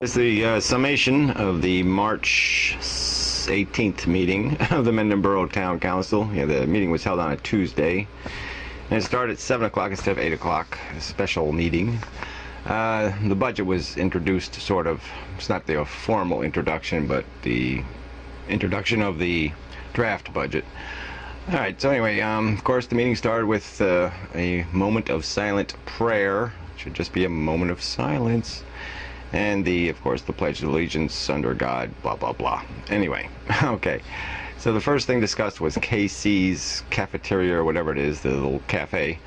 It's the summation of the March 18th meeting of the Mendham Borough Town Council. Yeah, the meeting was held on a Tuesday, and it started at 7 o'clock instead of 8 o'clock, a special meeting. The budget was introduced sort of, it's not the formal introduction, but the introduction of the draft budget. All right, so anyway, of course, the meeting started with a moment of silent prayer. It should just be a moment of silence. And of course, the Pledge of Allegiance under God, blah, blah, blah. Anyway, okay. So the first thing discussed was KC's cafeteria, or whatever it is, the little cafe.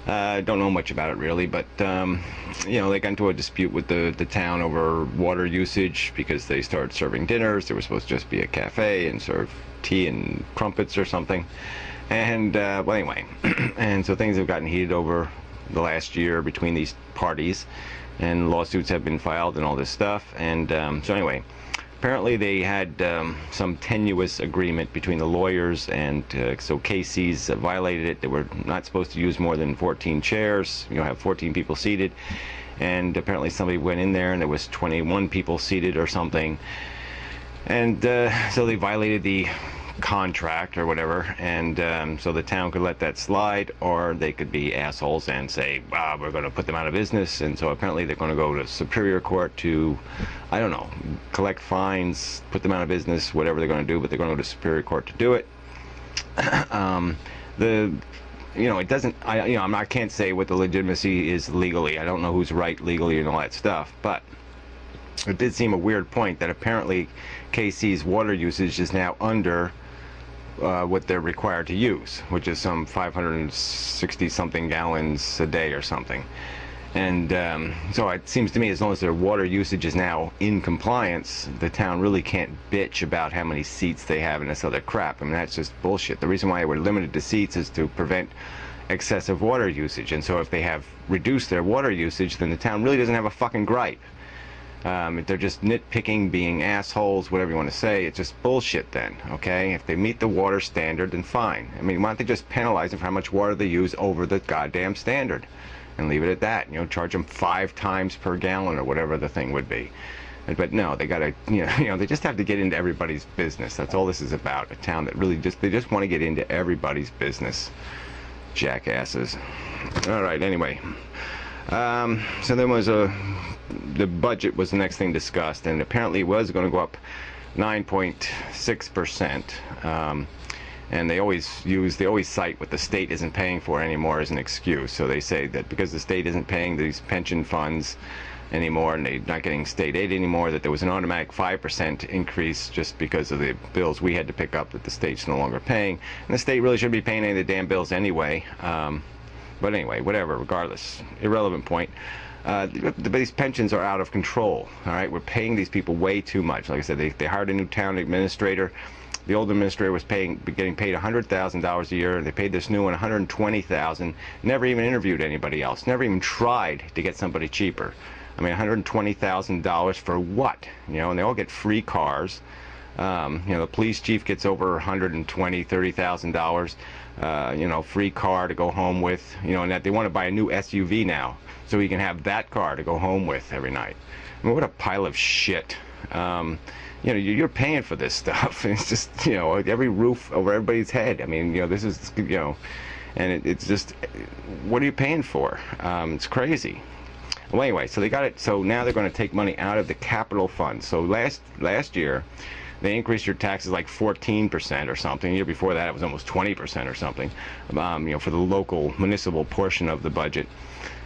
Don't know much about it really, but, you know, they got into a dispute with the town over water usage because they started serving dinners. They were supposed to just be a cafe and serve tea and crumpets or something. And, well, anyway, and so things have gotten heated over the last year between these parties, and lawsuits have been filed and all this stuff. And so anyway, apparently they had some tenuous agreement between the lawyers, and so Casey's violated it. They were not supposed to use more than 14 chairs, you know, have 14 people seated, and apparently somebody went in there and there was 21 people seated or something, and so they violated the contract or whatever, and so the town could let that slide, or they could be assholes and say, we're going to put them out of business. And so apparently they're going to go to Superior Court to, I don't know, collect fines, put them out of business, whatever they're going to do, but they're going to go to Superior Court to do it. You know, it doesn't, I can't say what the legitimacy is legally. I don't know who's right legally and all that stuff, but it did seem a weird point that apparently KC's water usage is now under what they're required to use, which is some 560 something gallons a day or something. And so it seems to me, as long as their water usage is now in compliance, the town really can't bitch about how many seats they have and this other crap. I mean, that's just bullshit. The reason why we're limited to seats is to prevent excessive water usage. And so if they have reduced their water usage, then the town really doesn't have a fucking gripe. If they're just nitpicking, being assholes, whatever you want to say, it's just bullshit then, okay? If they meet the water standard, then fine. I mean, why don't they just penalize them for how much water they use over the goddamn standard and leave it at that? You know, charge them 5 times per gallon or whatever the thing would be. But no, they gotta, you know, they just have to get into everybody's business. That's all this is about. A town that really they just want to get into everybody's business. Jackasses. All right, anyway. So there was the budget was the next thing discussed, and apparently it was going to go up 9.6%. And they always cite what the state isn't paying for anymore as an excuse. So they say that because the state isn't paying these pension funds anymore, and they're not getting state aid anymore, that there was an automatic 5% increase just because of the bills we had to pick up that the state's no longer paying. And the state really shouldn't be paying any of the damn bills anyway. But anyway, whatever, regardless, irrelevant point. These pensions are out of control, all right? We're paying these people way too much. Like I said, they hired a new town administrator. The old administrator was getting paid $100,000 a year, and they paid this new one $120,000. Never even interviewed anybody else. Never even tried to get somebody cheaper. I mean, $120,000 for what? You know, and they all get free cars. You know, the police chief gets over $120,000, $30,000. You know, free car to go home with. You know, and that they want to buy a new SUV now, so he can have that car to go home with every night. I mean, what a pile of shit. You know, you're paying for this stuff. It's just, you know, every roof over everybody's head. I mean, you know, this is, you know, and it's just, what are you paying for? It's crazy. Well, anyway, so they got it. So now they're going to take money out of the capital fund. So last year, they increased your taxes like 14% or something. The year before that, it was almost 20% or something. You know, for the local municipal portion of the budget.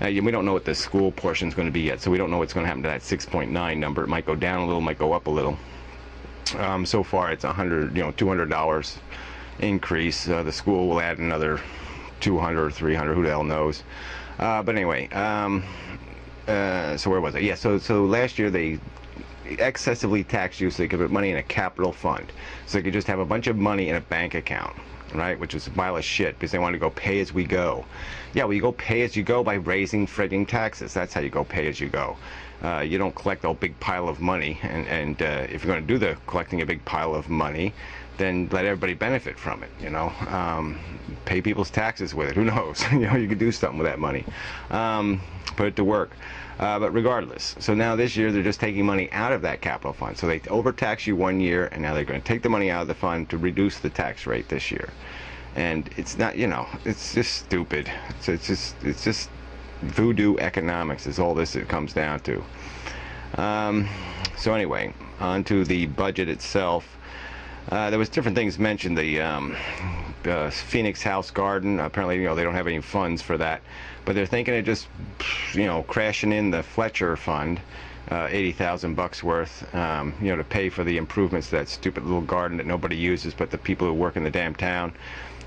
We don't know what the school portion is going to be yet, so we don't know what's going to happen to that 6.9 number. It might go down a little, might go up a little. So far, it's $200 increase. The school will add another 200 or 300. Who the hell knows? But anyway, so where was I? Yeah. So last year they excessively taxed you, so they could put money in a capital fund, so they could just have a bunch of money in a bank account, right? Which is a pile of shit because they want to go pay as we go. Yeah, well, you go pay as you go by raising frigging taxes. That's how you go pay as you go. You don't collect a big pile of money, and if you're going to do the collecting a big pile of money, then let everybody benefit from it, you know. Pay people's taxes with it. Who knows? You know, you could do something with that money. Put it to work. But regardless, so now this year they're just taking money out of that capital fund. So they overtax you one year, and now they're going to take the money out of the fund to reduce the tax rate this year. And it's not, you know, it's just stupid. It's just voodoo economics is all this it comes down to. So anyway, on to the budget itself. There was different things mentioned. The Phoenix House Garden, apparently, you know, they don't have any funds for that, but they're thinking of just, you know, crashing in the Fletcher Fund, 80,000 bucks worth, you know, to pay for the improvements to that stupid little garden that nobody uses but the people who work in the damn town.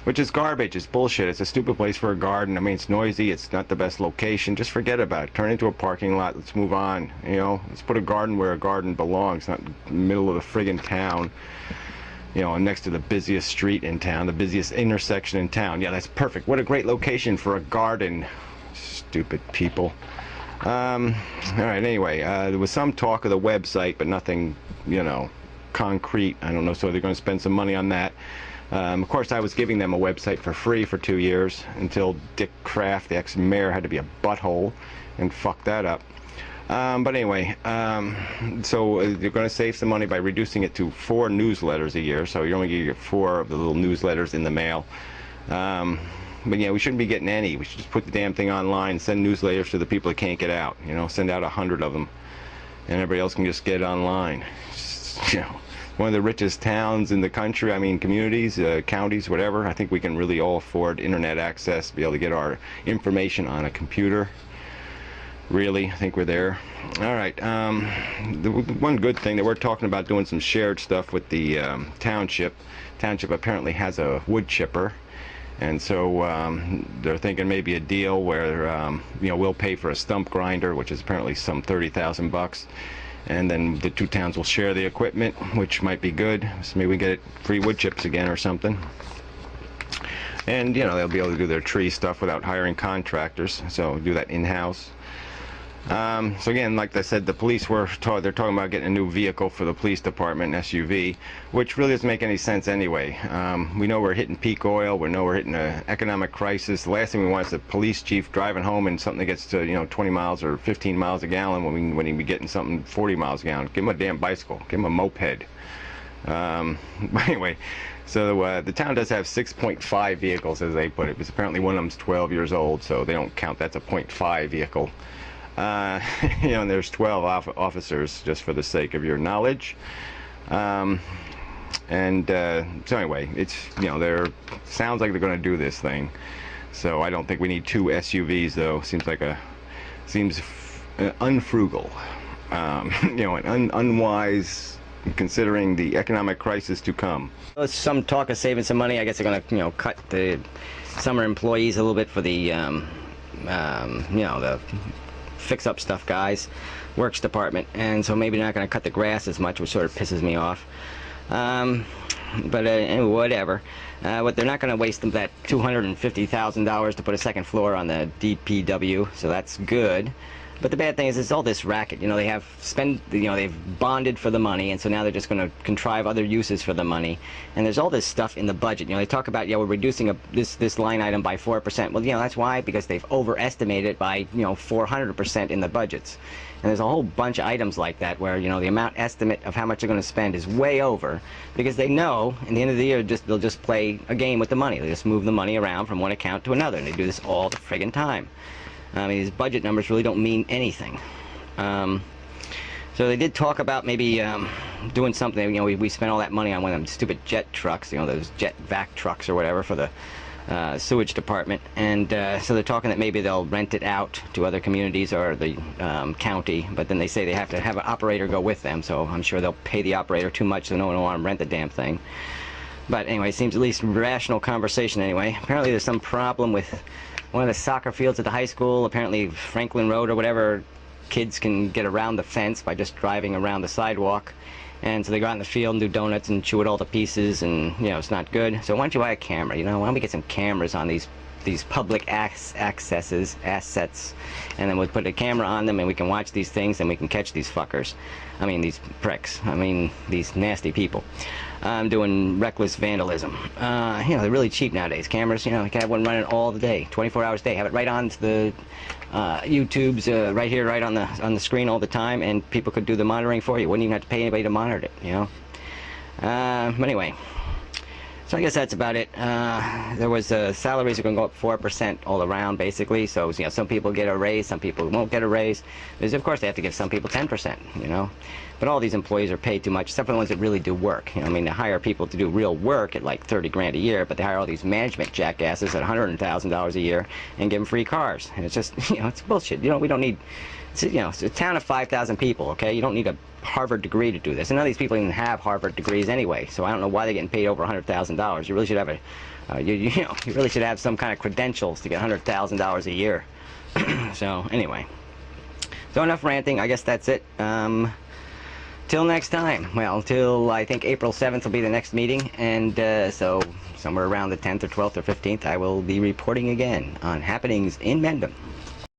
Which is garbage. It's bullshit. It's a stupid place for a garden. I mean, it's noisy. It's not the best location. Just forget about it. Turn it into a parking lot. Let's move on. You know, let's put a garden where a garden belongs, not in the middle of the friggin' town. You know, next to the busiest street in town, the busiest intersection in town. Yeah, that's perfect. What a great location for a garden. Stupid people. All right. Anyway, there was some talk of the website, but nothing, you know, concrete. I don't know. So they're going to spend some money on that. Of course, I was giving them a website for free for 2 years until Dick Kraft, the ex-mayor, had to be a butthole and fuck that up. But anyway, so you're going to save some money by reducing it to 4 newsletters a year. So you're only going to get 4 of the little newsletters in the mail. But yeah, we shouldn't be getting any. We should just put the damn thing online, send newsletters to the people that can't get out. You know, send out 100 of them, and everybody else can just get it online. Just, you know. One of the richest towns in the country, I mean communities, counties, whatever. I think we can really all afford internet access, be able to get our information on a computer. Really, I think we're there. All right, the one good thing that we're talking about doing some shared stuff with the township. Township apparently has a wood chipper, and so they're thinking maybe a deal where you know, we'll pay for a stump grinder, which is apparently some 30,000 bucks. And then the 2 towns will share the equipment, which might be good. So maybe we get free wood chips again or something. And, you know, they'll be able to do their tree stuff without hiring contractors. So do that in-house. So again, like I said, the police they're talking about getting a new vehicle for the police department, an SUV, which really doesn't make any sense anyway. We know we're hitting peak oil. We know we're hitting an economic crisis. The last thing we want is the police chief driving home in something that gets to, you know, 20 miles or 15 miles a gallon when he be getting something 40 miles a gallon. Give him a damn bicycle. Give him a moped. But anyway, so the town does have 6.5 vehicles, as they put it, because apparently one of them's 12 years old, so they don't count. That's a .5 vehicle. You know, and there's 12 officers, just for the sake of your knowledge. So anyway, it's, you know, sounds like they're going to do this thing. So I don't think we need 2 SUVs, though. Seems unfrugal, you know, and unwise, considering the economic crisis to come. There's some talk of saving some money. I guess they're going to, you know, cut the summer employees a little bit for the, you know, the fix-up stuff guys, works department, and so maybe they're not going to cut the grass as much, which sort of pisses me off. But whatever. What they're not going to waste that $250,000 to put a second floor on the DPW, so that's good. But the bad thing is, it's all this racket. You know, they've bonded for the money, and so now they're just going to contrive other uses for the money. And there's all this stuff in the budget. You know, they talk about, yeah, we're reducing this line item by 4%. Well, you know, that's why, because they've overestimated it by, you know, 400% in the budgets. And there's a whole bunch of items like that where, you know, the amount estimate of how much they're going to spend is way over, because they know in the end of the year they'll just play a game with the money. They just move the money around from one account to another, and they do this all the friggin' time. I mean, these budget numbers really don't mean anything. So they did talk about maybe doing something. You know, we spent all that money on one of them stupid jet trucks, you know, those jet vac trucks or whatever for the sewage department. And so they're talking that maybe they'll rent it out to other communities or the county, but then they say they have to have an operator go with them, so I'm sure they'll pay the operator too much, so no one will want to rent the damn thing. But anyway, it seems at least rational conversation anyway. Apparently there's some problem with one of the soccer fields at the high school. Apparently Franklin Road or whatever, kids can get around the fence by just driving around the sidewalk. And so they go out in the field and do donuts and chew it all to pieces, and, you know, it's not good. So why don't you buy a camera? You know, why don't we get some cameras on these these public assets, and then we'll put a camera on them, and we can watch these things, and we can catch these fuckers. I mean, these pricks. I mean, these nasty people. Doing reckless vandalism. You know, they're really cheap nowadays. Cameras, you know, you can have one running all the day, 24 hours a day. Have it right on the YouTube's right here, right on the screen all the time, and people could do the monitoring for you. Wouldn't even have to pay anybody to monitor it, you know. But anyway, so I guess that's about it. There was salaries are going to go up 4% all around, basically. So, you know, some people get a raise, some people won't get a raise. Because of course they have to give some people 10%, you know. But all these employees are paid too much, except for the ones that really do work. You know, I mean, they hire people to do real work at like 30 grand a year, but they hire all these management jackasses at $100,000 a year and give them free cars. And it's just, you know, it's bullshit. You know, we don't need, you know, it's a town of 5,000 people, okay? You don't need a Harvard degree to do this. And none of these people even have Harvard degrees anyway, so I don't know why they're getting paid over $100,000. You really should have a, you know, you really should have some kind of credentials to get $100,000 a year. So, anyway. So enough ranting. I guess that's it. Till next time. Well, till I think April 7th will be the next meeting, and so somewhere around the 10th or 12th or 15th I will be reporting again on happenings in Mendham.